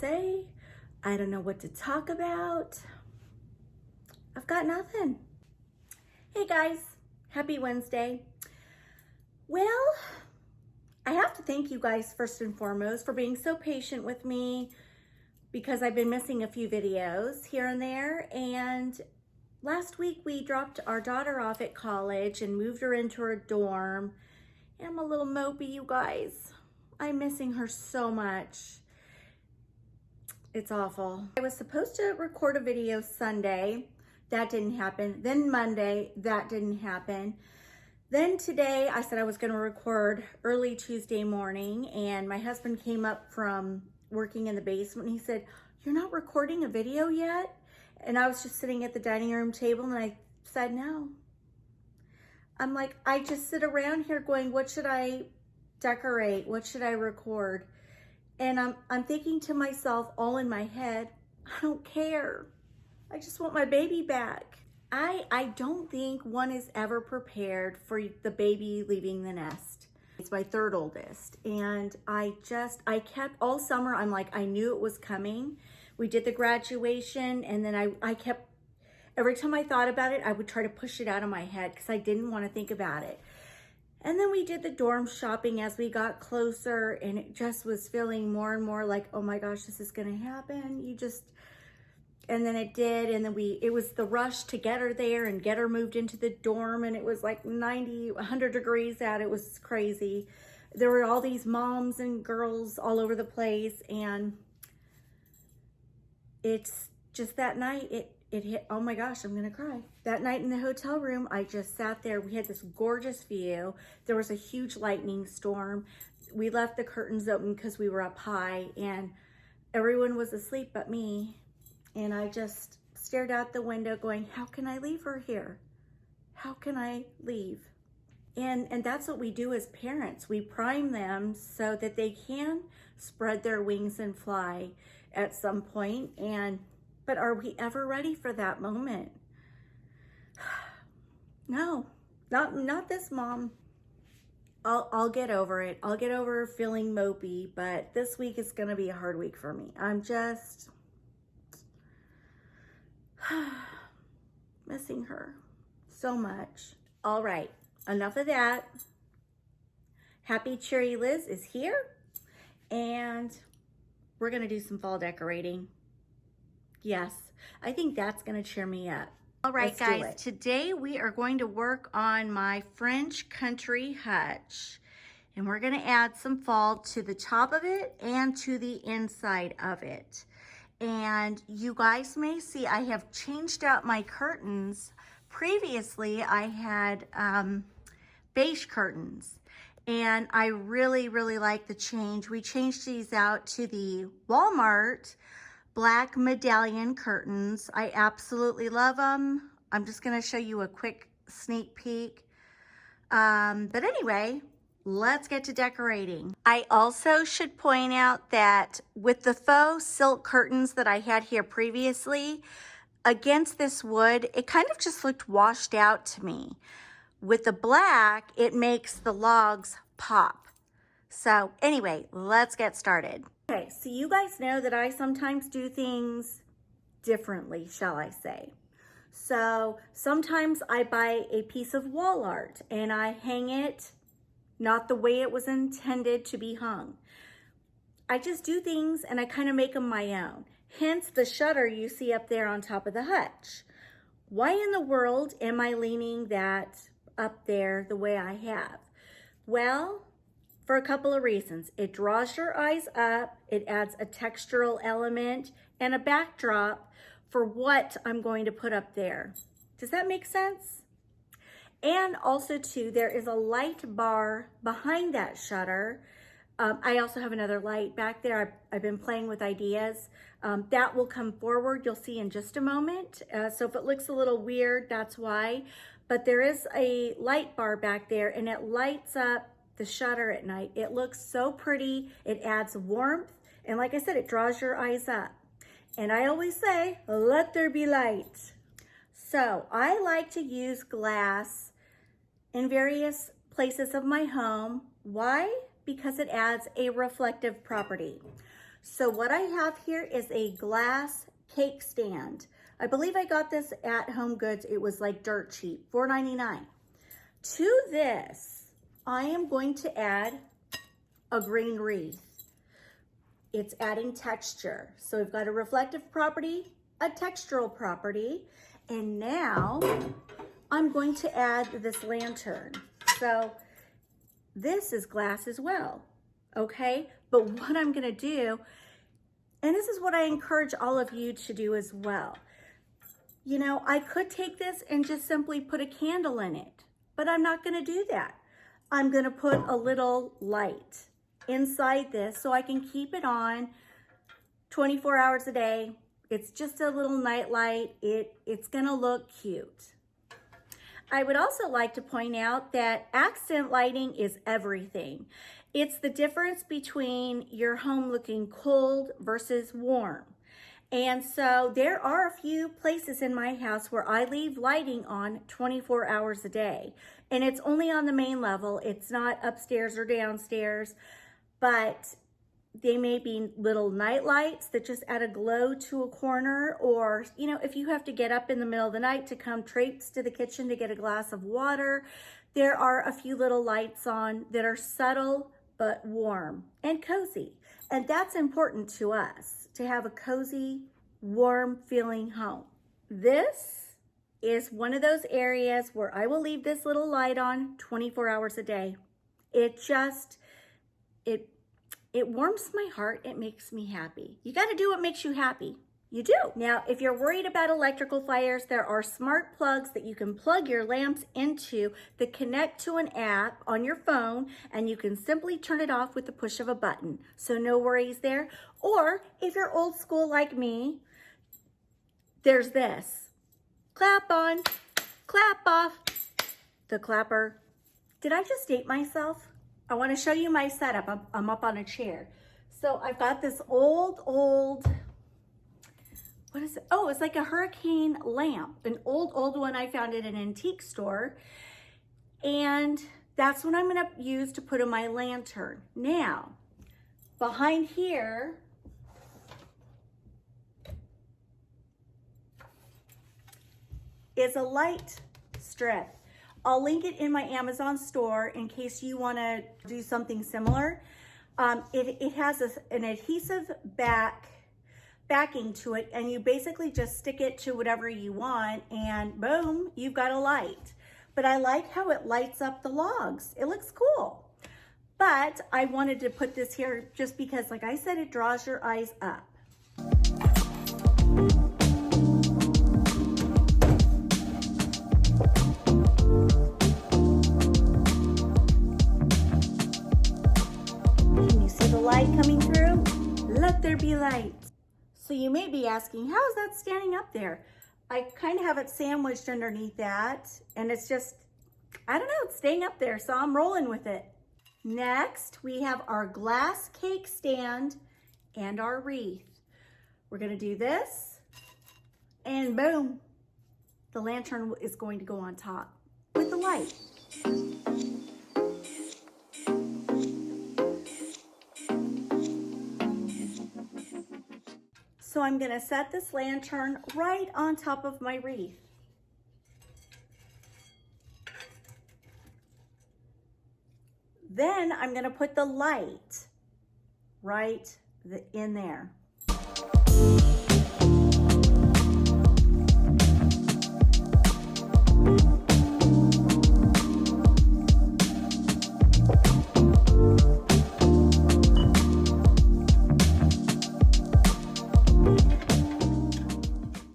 say. I don't know what to talk about. I've got nothing. Hey guys, happy Wednesday. Well, I have to thank you guys first and foremost for being so patient with me because I've been missing a few videos here and there. And last week we dropped our daughter off at college and moved her into her dorm. And I'm a little mopey, you guys. I'm missing her so much. It's awful. I was supposed to record a video Sunday. That didn't happen. Then Monday, that didn't happen. Then today, I said I was gonna record early Tuesday morning, and my husband came up from working in the basement, and he said, "You're not recording a video yet?" And I was just sitting at the dining room table, and I said, "No." I'm like, I just sit around here going, what should I decorate? What should I record? And I'm thinking to myself, all in my head, I don't care. I just want my baby back. I don't think one is ever prepared for the baby leaving the nest. It's my third oldest. And I kept all summer, I'm like, I knew it was coming. We did the graduation, and then I kept, every time I thought about it, I would try to push it out of my head because I didn't want to think about it. And then we did the dorm shopping as we got closer, and it just was feeling more and more like, oh my gosh, this is gonna happen. And then it did, and then it was the rush to get her there and get her moved into the dorm, and it was like 90, 100 degrees out. It was crazy. There were all these moms and girls all over the place, and it's just that night, it hit, oh my gosh, I'm gonna cry. That night in the hotel room, I just sat there. We had this gorgeous view. There was a huge lightning storm. We left the curtains open because we were up high, and everyone was asleep but me. And I just stared out the window going, how can I leave her here? How can I leave? And that's what we do as parents. We prime them so that they can spread their wings and fly at some point. But are we ever ready for that moment? No, not this mom. I'll get over it. I'll get over feeling mopey, but this week is gonna be a hard week for me. I'm just missing her so much. All right, enough of that. Happy Cherry Liz is here, and we're gonna do some fall decorating. Yes, I think that's gonna cheer me up. All right, guys, today we are going to work on my French Country Hutch, and we're gonna add some fall to the top of it and to the inside of it. And you guys may see I have changed out my curtains. Previously, I had beige curtains, and I really, really like the change. We changed these out to the Walmart black medallion curtains. I absolutely love them. I'm just gonna show you a quick sneak peek. But anyway, let's get to decorating. I also should point out that with the faux silk curtains that I had here previously, against this wood, it kind of just looked washed out to me. With the black, it makes the logs pop. So anyway, let's get started. Okay, so you guys know that I sometimes do things differently, shall I say. So sometimes I buy a piece of wall art and I hang it not the way it was intended to be hung. I just do things and I kind of make them my own. Hence the shutter you see up there on top of the hutch. Why in the world am I leaning that up there the way I have? Well, for a couple of reasons. It draws your eyes up, it adds a textural element and a backdrop for what I'm going to put up there. Does that make sense? And also too, there is a light bar behind that shutter. I also have another light back there. I've been playing with ideas. That will come forward, you'll see in just a moment. So if it looks a little weird, that's why. But there is a light bar back there, and it lights up the shutter at night. It looks so pretty. It adds warmth. And like I said, it draws your eyes up. And I always say, let there be light. So I like to use glass in various places of my home. Why? Because it adds a reflective property. So what I have here is a glass cake stand. I believe I got this at Home Goods. It was like dirt cheap, $4.99. To this, I am going to add a green wreath. It's adding texture. So we've got a reflective property, a textural property, and now I'm going to add this lantern. So this is glass as well, okay? But what I'm gonna do, and this is what I encourage all of you to do as well. You know, I could take this and just simply put a candle in it, but I'm not gonna do that. I'm gonna put a little light inside this so I can keep it on 24 hours a day. It's just a little night light. It's gonna look cute. I would also like to point out that accent lighting is everything. It's the difference between your home looking cold versus warm. And so there are a few places in my house where I leave lighting on 24 hours a day. And it's only on the main level. It's not upstairs or downstairs, but they may be little night lights that just add a glow to a corner, or, you know, if you have to get up in the middle of the night to come traipse to the kitchen to get a glass of water, there are a few little lights on that are subtle but warm and cozy. And that's important to us, to have a cozy, warm feeling home. This is one of those areas where I will leave this little light on 24 hours a day. It warms my heart. It makes me happy. You got to do what makes you happy. You do. Now, if you're worried about electrical fires, there are smart plugs that you can plug your lamps into that connect to an app on your phone, and you can simply turn it off with the push of a button. So no worries there. Or if you're old school like me, there's this. Clap on, clap off. The clapper. Did I just date myself? I want to show you my setup. I'm up on a chair. So I've got this old, what is it? Oh, it's like a hurricane lamp, an old one I found at an antique store. And that's what I'm gonna use to put in my lantern. Now, behind here, is a light strip. I'll link it in my Amazon store in case you want to do something similar. It has an adhesive backing to it, and you basically just stick it to whatever you want, and boom, you've got a light. But I like how it lights up the logs. It looks cool. But I wanted to put this here just because, like I said, it draws your eyes up. Light coming through, let there be light. So you may be asking, how is that standing up there? I kind of have it sandwiched underneath that, and it's just, I don't know, it's staying up there, so I'm rolling with it. Next, we have our glass cake stand and our wreath. We're gonna do this, and boom, the lantern is going to go on top with the light. So I'm gonna set this lantern right on top of my wreath. Then I'm gonna put the light right in there.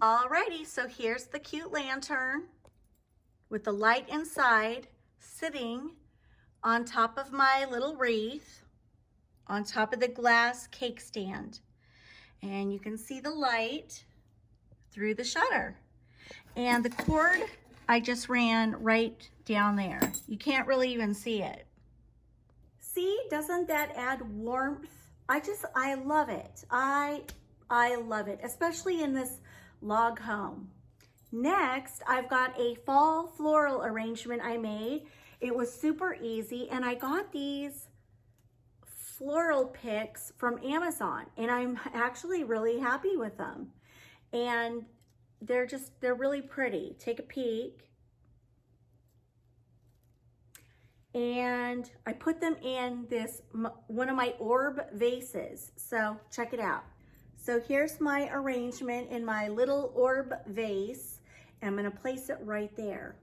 Alrighty, so here's the cute lantern with the light inside sitting on top of my little wreath, on top of the glass cake stand. And you can see the light through the shutter. And the cord I just ran right down there. You can't really even see it. See, doesn't that add warmth? I love it. I love it, especially in this log home. Next, I've got a fall floral arrangement I made. It was super easy, and I got these floral picks from Amazon, and I'm actually really happy with them. And they're really pretty. Take a peek. And I put them in this, one of my orb vases. So check it out. So here's my arrangement in my little orb vase. I'm gonna place it right there.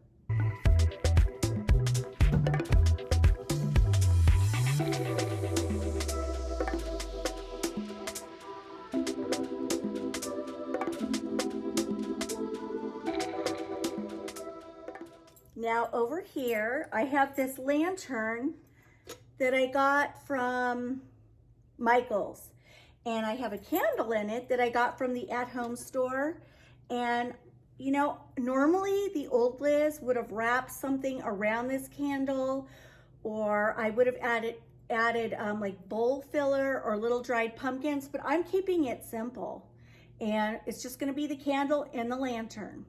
Now over here, I have this lantern that I got from Michael's, and I have a candle in it that I got from the at-home store. And you know, normally the old Liz would have wrapped something around this candle, or I would have added like bowl filler or little dried pumpkins, but I'm keeping it simple. And it's just gonna be the candle and the lantern.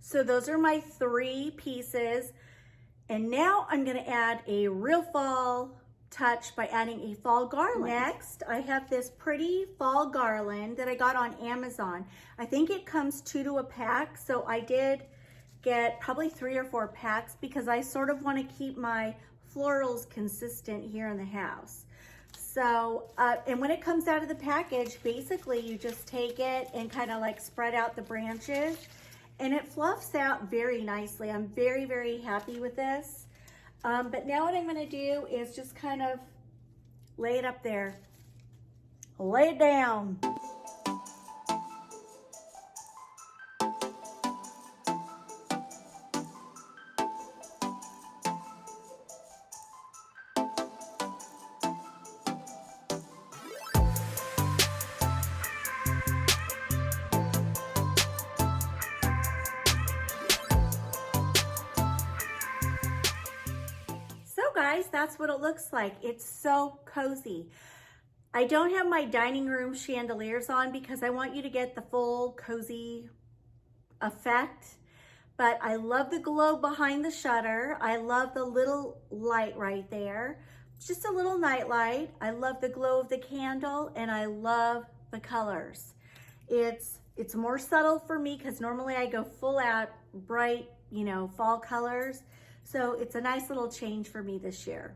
So those are my 3 pieces. And now I'm gonna add a real fall touch by adding a fall garland. Next, I have this pretty fall garland that I got on Amazon. I think it comes 2 to a pack, so I did get probably 3 or 4 packs because I sort of wanna keep my florals consistent here in the house. So, and when it comes out of the package, basically you just take it and kind of like spread out the branches, and it fluffs out very nicely. I'm very, very happy with this. But now what I'm gonna do is just kind of lay it up there. Lay it down. Guys, that's what it looks like. It's so cozy. I don't have my dining room chandeliers on because I want you to get the full cozy effect, but I love the glow behind the shutter. I love the little light right there. It's just a little night light. I love the glow of the candle, and I love the colors. It's more subtle for me because normally I go full out bright, you know, fall colors. So it's a nice little change for me this year.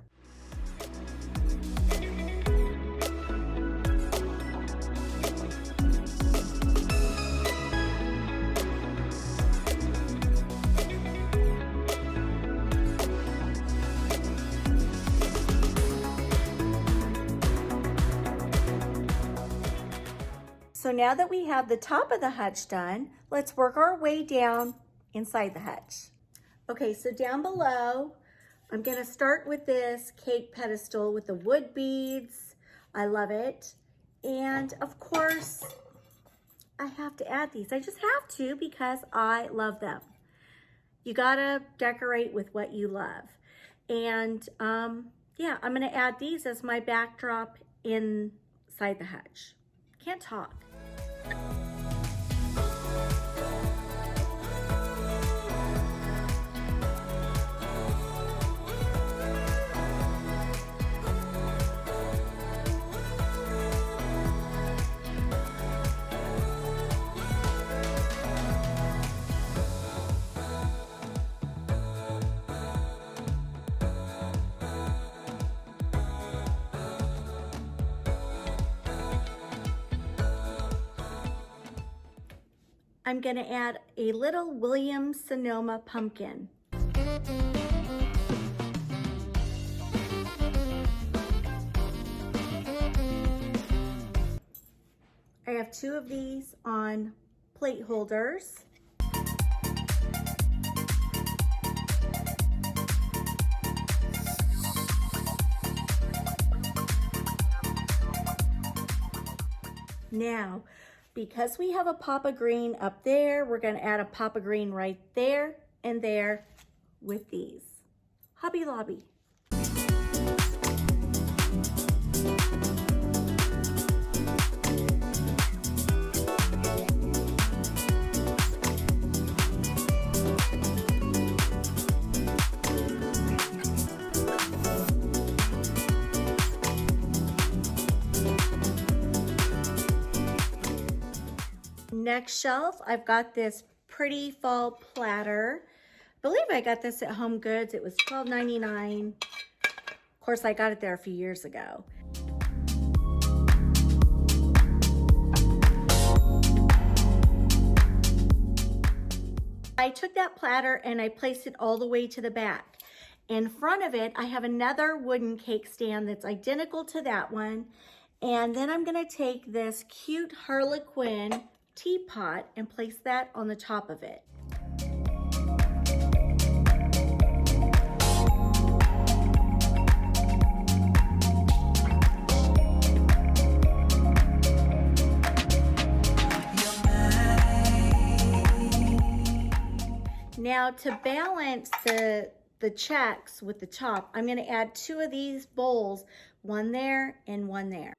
So now that we have the top of the hutch done, let's work our way down inside the hutch. Okay, so down below, I'm gonna start with this cake pedestal with the wood beads. I love it. And of course, I have to add these. I just have to because I love them. You gotta decorate with what you love. And yeah, I'm gonna add these as my backdrop inside the hutch. Can't talk. I'm gonna add a little Williams Sonoma pumpkin. I have 2 of these on plate holders. Now, because we have a pop of green up there, we're gonna add a pop of green right there and there with these. Hobby Lobby. next shelf, I've got this pretty fall platter. I believe I got this at Home Goods. It was $12.99. Of course, I got it there a few years ago. I took that platter and I placed it all the way to the back. In front of it, I have another wooden cake stand that's identical to that one. And then I'm gonna take this cute Harlequin teapot and place that on the top of it. Now to balance the checks with the top, I'm gonna add 2 of these bowls, one there and one there.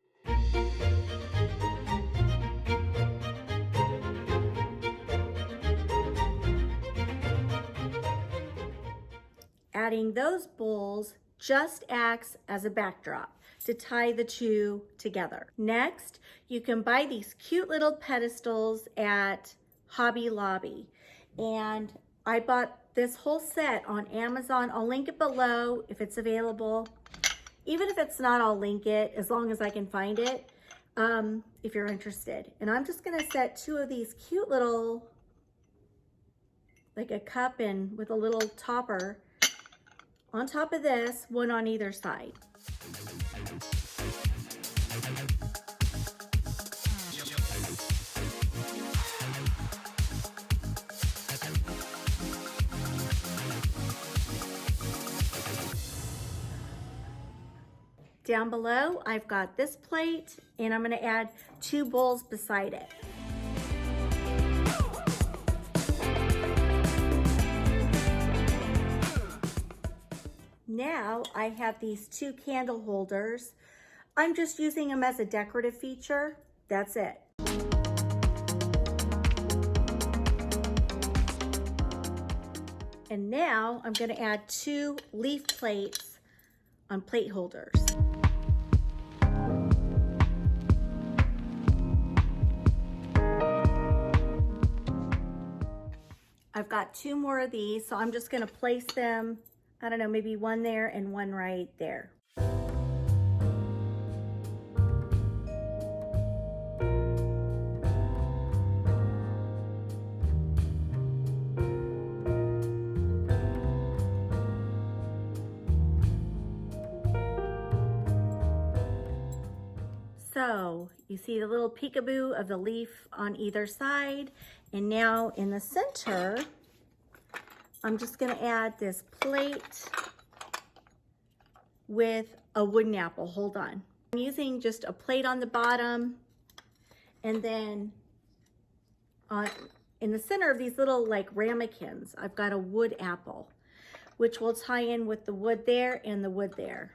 Adding those bowls just acts as a backdrop to tie the 2 together. Next, you can buy these cute little pedestals at Hobby Lobby. And I bought this whole set on Amazon. I'll link it below if it's available. Even if it's not, I'll link it as long as I can find it, if you're interested. And I'm just gonna set 2 of these cute little, like a cup and with a little topper on top of this, one on either side. Down below, I've got this plate, and I'm gonna add 2 bowls beside it. Now I have these 2 candle holders. I'm just using them as a decorative feature. That's it. And now I'm gonna add 2 leaf plates on plate holders. I've got 2 more of these, so I'm just gonna place them, I don't know, maybe one there and one right there. So you see the little peekaboo of the leaf on either side. And now in the center, I'm just gonna add this plate with a wooden apple. Hold on. I'm using just a plate on the bottom, and then in the center of these little like ramekins, I've got a wood apple, which will tie in with the wood there and the wood there.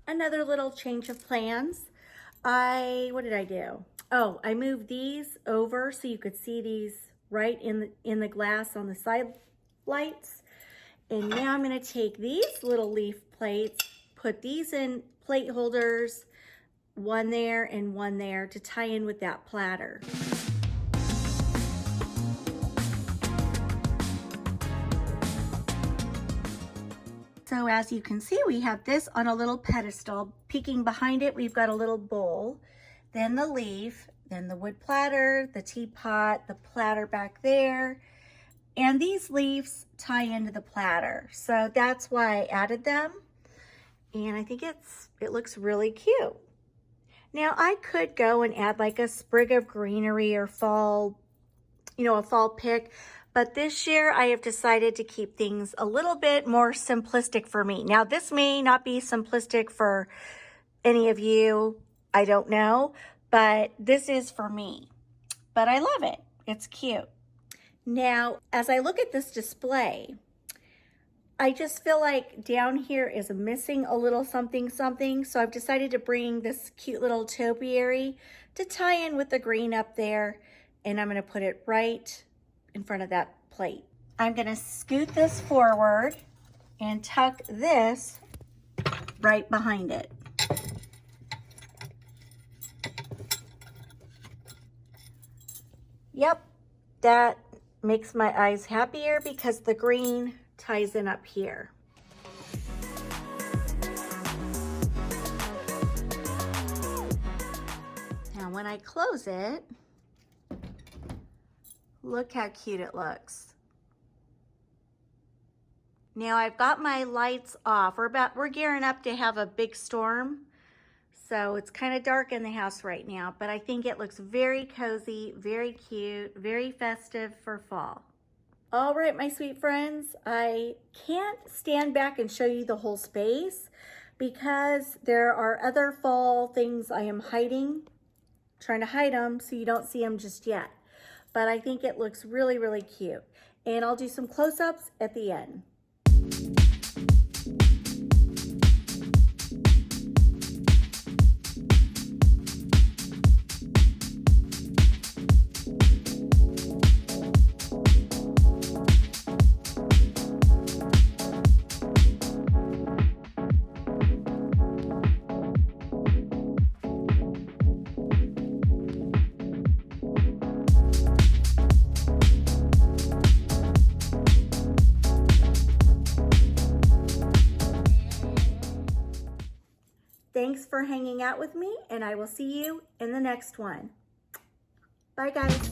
Another little change of plans. What did I do? Oh, I moved these over so you could see these right in the glass on the side lights. And now I'm gonna take these little leaf plates, put these in plate holders, one there and one there to tie in with that platter. So as you can see, we have this on a little pedestal. Peeking behind it, we've got a little bowl, then the leaf, then the wood platter, the teapot, the platter back there. And these leaves tie into the platter. So that's why I added them. And I think it looks really cute. Now I could go and add like a sprig of greenery or fall, a fall pick. But this year I have decided to keep things a little bit more simplistic for me. Now this may not be simplistic for any of you, I don't know, but this is for me. But I love it, it's cute. Now, as I look at this display, I just feel like down here is missing a little something something. So I've decided to bring this cute little topiary to tie in with the green up there. And I'm gonna put it right in front of that plate. I'm gonna scoot this forward and tuck this right behind it. Yep, that makes my eyes happier because the green ties in up here. Now when I close it, look how cute it looks. Now I've got my lights off. We're gearing up to have a big storm. So it's kind of dark in the house right now, but I think it looks very cozy, very cute, very festive for fall. All right, my sweet friends, I can't stand back and show you the whole space because there are other fall things I am hiding, trying to hide them so you don't see them just yet. But I think it looks really, really cute. And I'll do some close-ups at the end. Thanks for hanging out with me, and I will see you in the next one. Bye, guys.